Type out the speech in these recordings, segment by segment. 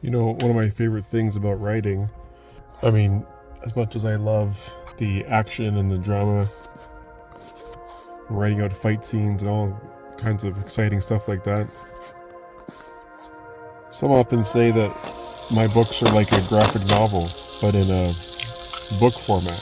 You know, one of my favorite things about writing, I mean, as much as I love the action and the drama, writing out fight scenes and all kinds of exciting stuff like that, some often say that my books are like a graphic novel, but in a book format.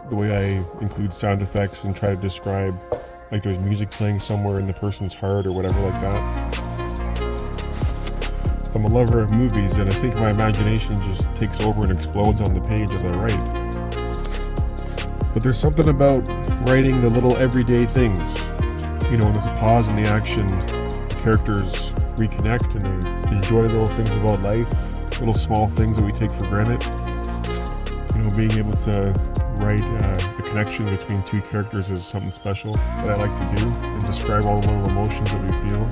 The way I include sound effects and try to describe, like there's music playing somewhere in the person's heart or whatever like that. I'm a lover of movies, and I think my imagination just takes over and explodes on the page as I write. But there's something about writing the little everyday things. You know, when there's a pause in the action, the characters reconnect and they enjoy little things about life, little small things that we take for granted. You know, being able to write a connection between two characters is something special that I like to do, and describe all the little emotions that we feel.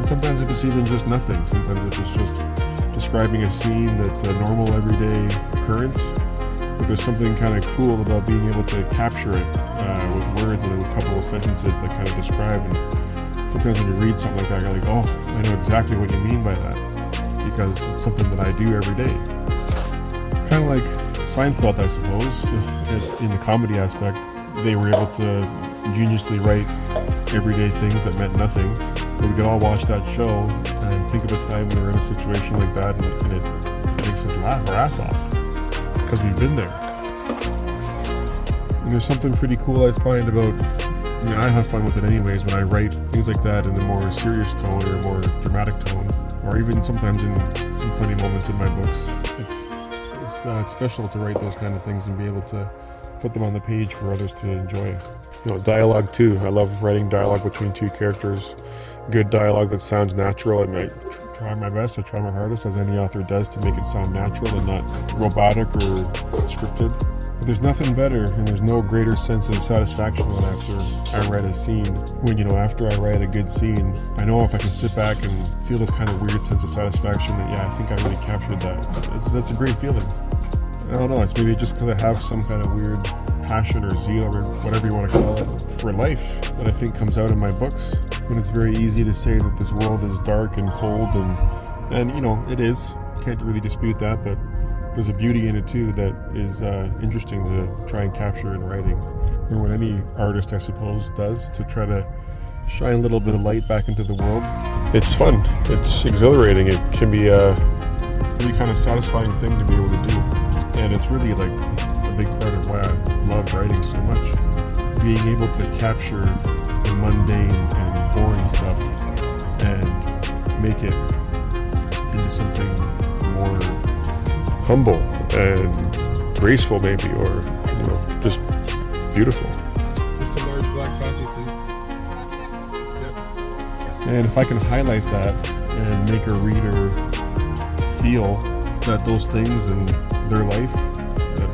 And sometimes if it's even just nothing, sometimes if it's just describing a scene that's a normal everyday occurrence, but there's something kind of cool about being able to capture it with words and a couple of sentences that kind of describe. And sometimes when you read something like that, you're like, oh, I know exactly what you mean by that, because it's something that I do every day. Kind of like Seinfeld, I suppose, in the comedy aspect. They were able to ingeniously write everyday things that meant nothing. But we could all watch that show and think of a time we were in a situation like that, and it makes us laugh our ass off because we've been there. And there's something pretty cool I find about, I mean, I have fun with it anyways when I write things like that in a more serious tone or a more dramatic tone, or even sometimes in some funny moments in my books. It's special to write those kind of things and be able to put them on the page for others to enjoy. You know, dialogue too. I love writing dialogue between two characters. Good dialogue that sounds natural. I might try my best, I try my hardest, as any author does, to make it sound natural and not robotic or scripted. But there's nothing better, and there's no greater sense of satisfaction than after I write a scene. When, you know, after I write a good scene, I know if I can sit back and feel this kind of weird sense of satisfaction that, yeah, I think I really captured that. That's a great feeling. I don't know, it's maybe just because I have some kind of weird passion or zeal or whatever you want to call it for life that I think comes out in my books. When it's very easy to say that this world is dark and cold, and you know, it is. Can't really dispute that, but there's a beauty in it too that is interesting to try and capture in writing, or what any artist, I suppose, does to try to shine a little bit of light back into the world. It's fun. It's exhilarating. It can be a really kind of satisfying thing to be able to do. And it's really like a big part of why I love writing so much. Being able to capture the mundane and boring stuff and make it into something more humble and graceful maybe, or, you know, just beautiful. Just a large black coffee, please. Yep. And if I can highlight that and make a reader feel that those things in their life, that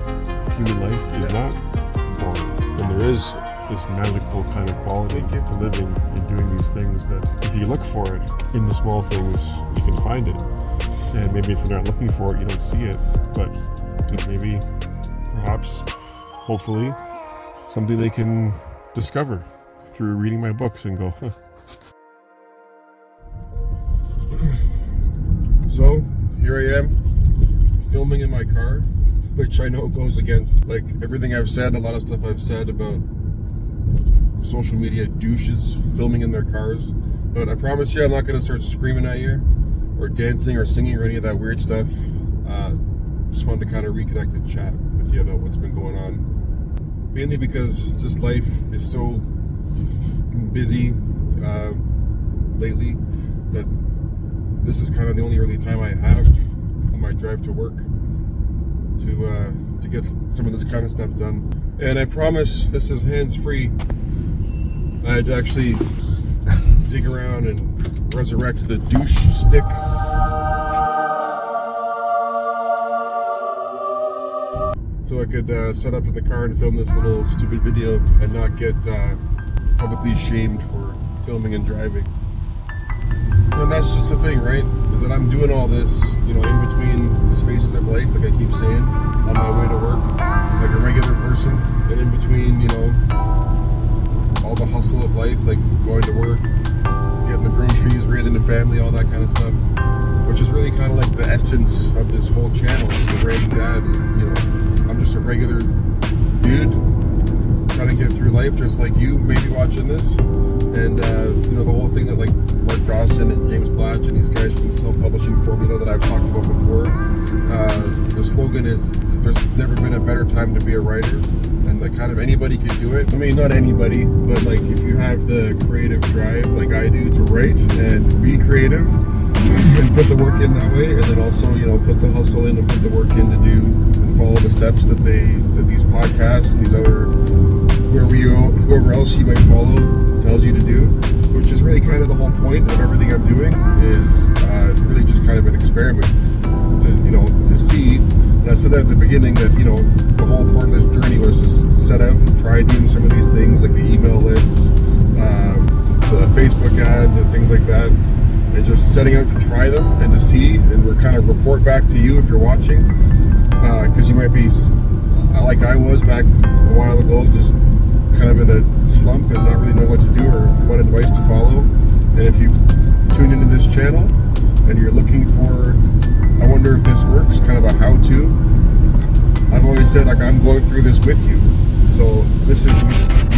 human life is not boring, and there is this magical kind of quality to living and doing these things, that if you look for it in the small things, you can find it. And maybe if you're not looking for it, you don't see it, but maybe, perhaps, hopefully, something they can discover through reading my books and go, huh. So, here I am, filming in my car, which I know goes against like everything I've said, a lot of stuff I've said about social media douches filming in their cars. But I promise you I'm not going to start screaming at you or dancing or singing or any of that weird stuff. Just wanted to kind of reconnect and chat with you about what's been going on. Mainly because just life is so busy lately that this is kind of the only early time I have on my drive to work to get some of this kind of stuff done. And I promise this is hands-free. I had to actually dig around and resurrect the douche stick. So I could set up in the car and film this little stupid video and not get publicly shamed for filming and driving. And that's just the thing, right? Is that I'm doing all this, you know, in between the spaces of life, like I keep saying, on my way to work, like a regular person, and in between, you know, all the hustle of life, like going to work, getting the groceries, raising the family, all that kind of stuff. Which is really kind of like the essence of this whole channel, the Random Dad. You know, I'm just a regular dude trying to get through life, just like you, maybe watching this. And you know, the whole thing that like Mark Dawson and James Blatch and these guys from the self-publishing formula that I've talked about before. The slogan is, "There's never been a better time to be a writer," and like kind of anybody can do it. I mean, not anybody, but like if you have the creative drive, like I do, to write and be creative. And put the work in that way, and then also, you know, put the hustle in and put the work in to do and follow the steps that these podcasts and these other whoever else you might follow tells you to do, which is really kind of the whole point of everything I'm doing, is really just kind of an experiment to see. And I said that at the beginning, that, you know, the whole part of this journey was to set out and try doing some of these things, like the email lists, the Facebook ads and things like that. And just setting out to try them and to see, and we'll kind of report back to you if you're watching, because you might be like I was back a while ago, just kind of in a slump and not really know what to do or what advice to follow. And if you've tuned into this channel and you're looking for, I wonder if this works, kind of a how-to, I've always said, like, I'm going through this with you. So this is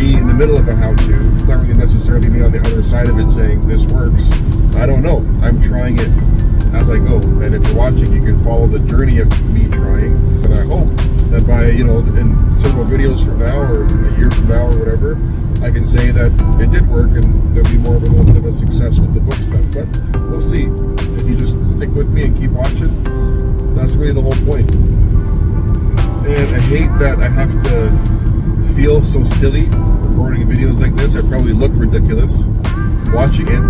me in the middle of a how-to. It's not really necessarily me on the other side of it saying this works. I don't know. I'm trying it as I go. And if you're watching, you can follow the journey of me trying. And I hope that by, you know, in several videos from now or a year from now or whatever, I can say that it did work and there'll be more of a little bit of a success with the book stuff. But we'll see. If you just stick with me and keep watching, that's really the whole point. And I hate that I have to feel so silly recording videos like this. I probably look ridiculous watching it.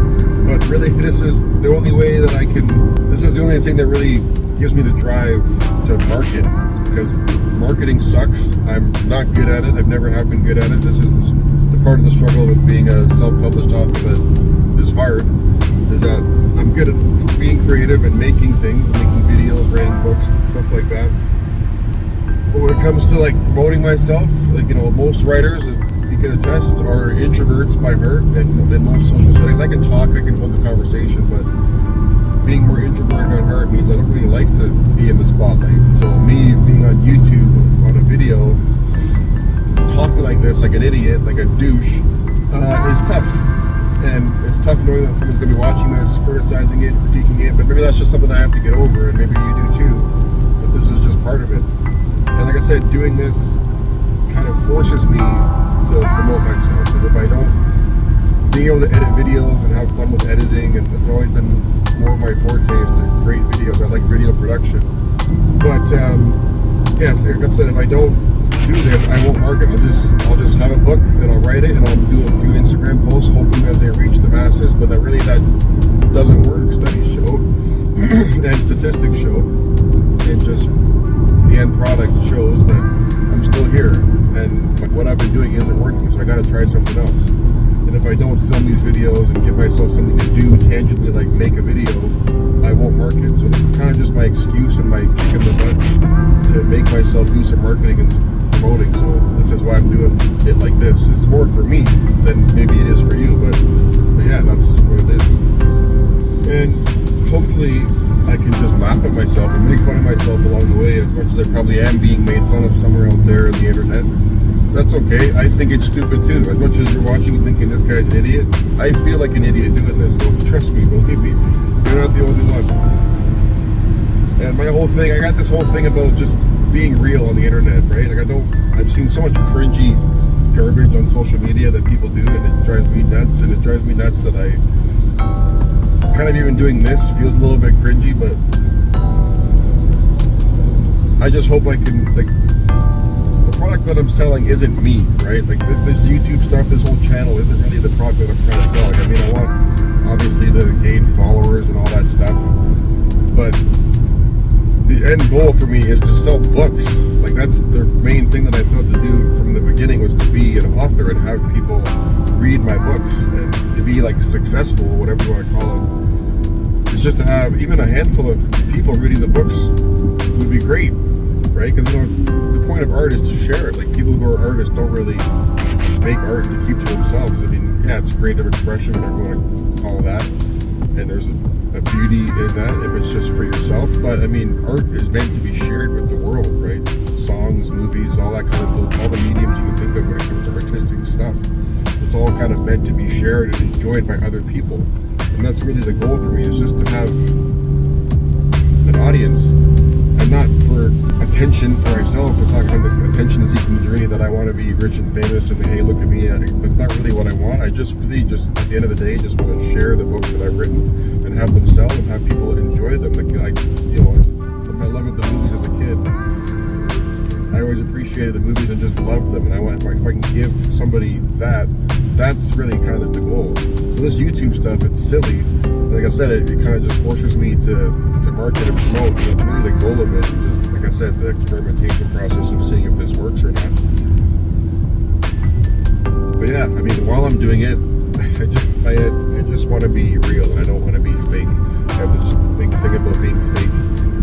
But really, this is the only way that I can, this is the only thing that really gives me the drive to market, because marketing sucks. I'm not good at it. I've never have been good at it. This is the part of the struggle with being a self-published author that is hard, is that I'm good at being creative and making things, making videos, writing books and stuff like that. But when it comes to like promoting myself, like, you know, most writers, you can attest, are introverts by heart, and in most social settings, I can talk, I can hold the conversation, but being more introverted by heart means I don't really like to be in the spotlight. So me being on YouTube on a video, talking like this, like an idiot, like a douche, is tough. And it's tough knowing that someone's going to be watching this, criticizing it, critiquing it, but maybe that's just something I have to get over, and maybe you do too, but this is just part of it. And like I said, doing this kind of forces me to promote myself, because if I don't, being able to edit videos and have fun with editing, and it's always been more of my forte is to create videos. I like video production, but yes, like I said, if I don't do this, I won't market. I'll just have a book and I'll write it and I'll do a few Instagram posts hoping that they reach the masses, but that doesn't work. Studies show and statistics show, and just the end product shows that I'm still here and what I've been doing isn't working, so I gotta try something else. And if I don't film these videos and give myself something to do tangibly, like make a video, I won't market. So this is kind of just my excuse and my kick in the butt to make myself do some marketing and promoting. So this is why I'm doing it like this. It's more for me than maybe it is for you, but yeah, that's what it is. And hopefully I can just laugh at myself and make fun of myself along the way, as much as I probably am being made fun of somewhere out there on the internet. That's okay. I think it's stupid too. As much as you're watching thinking this guy's an idiot, I feel like an idiot doing this. So trust me, believe me, you're not the only one. And my whole thing, I got this whole thing about just being real on the internet, right? Like I've seen so much cringy garbage on social media that people do, and it drives me nuts. And it drives me nuts that I kind of even doing this feels a little bit cringy, but I just hope I can, like, the product that I'm selling isn't me, right? Like this YouTube stuff, this whole channel isn't really the product that I'm trying to sell. Like, I mean, I want obviously to gain followers and all that stuff, but the end goal for me is to sell books. Like that's the main thing that I thought to do from the beginning, was to be an author and have people read my books, and to be like successful, whatever you want to call it. It's just to have even a handful of people reading the books would be great, right? Because, you know, the point of art is to share it. Like, people who are artists don't really make art to keep to themselves. I mean, yeah, it's creative expression, whatever you want call that. And there's a beauty in that if it's just for yourself. But I mean, art is meant to be shared with the world, right? Songs, movies, all that kind of, all the mediums you can think of when it comes to artistic stuff. It's all kind of meant to be shared and enjoyed by other people. And that's really the goal for me, is just to have an audience, and not for attention for myself. It's not kind of this attention-seeking journey that I want to be rich and famous and hey, look at me. That's not really what I want. I just really just at the end of the day just want to share the books that I've written and have them sell and have people enjoy them. Like, you know, my love of the movies as a kid, I always appreciated the movies and just loved them. And I want, if I can give somebody that, that's really kind of the goal. So this YouTube stuff, it's silly. Like I said, it kind of just forces me to market and promote. You know, it's really the goal of it. Just like I said, the experimentation process of seeing if this works or not. But yeah, I mean, while I'm doing it, I just want to be real, and I don't want to be fake. I have this big thing about being fake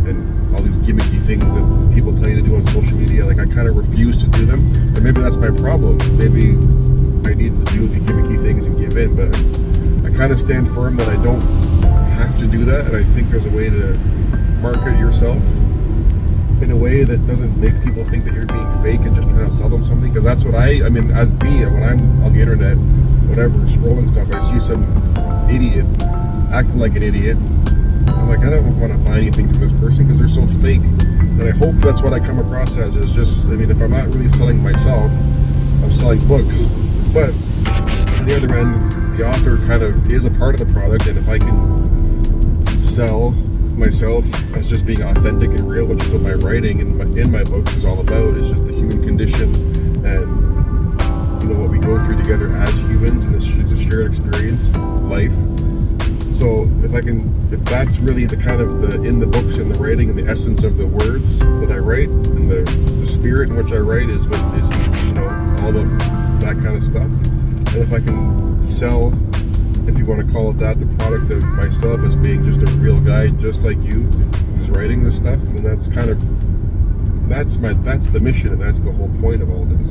and all these gimmicky things that people tell you to do on social media. Like, I kind of refuse to do them, and maybe that's my problem. Maybe I need to do the gimmicky things and give in, but I kind of stand firm that I don't have to do that, and I think there's a way to market yourself in a way that doesn't make people think that you're being fake and just trying to sell them something. Because that's what I mean, as me, when I'm on the internet, whatever, scrolling stuff, I see some idiot acting like an idiot. I'm like, I don't want to buy anything from this person because they're so fake. And I hope that's what I come across as, is just, I mean, if I'm not really selling myself, I'm selling books. But on the other end, the author kind of is a part of the product, and if I can sell myself as just being authentic and real, which is what my writing in my books is all about, is just the human condition and, you know, what we go through together as humans, and this is a shared experience, life. So if that's really the kind of the in the books and the writing and the essence of the words that I write, and the spirit in which I write is what is, you know, all about that kind of stuff. And if I can sell, if you want to call it that, the product of myself as being just a real guy just like you who's writing this stuff, then that's kind of, that's the mission, and that's the whole point of all this.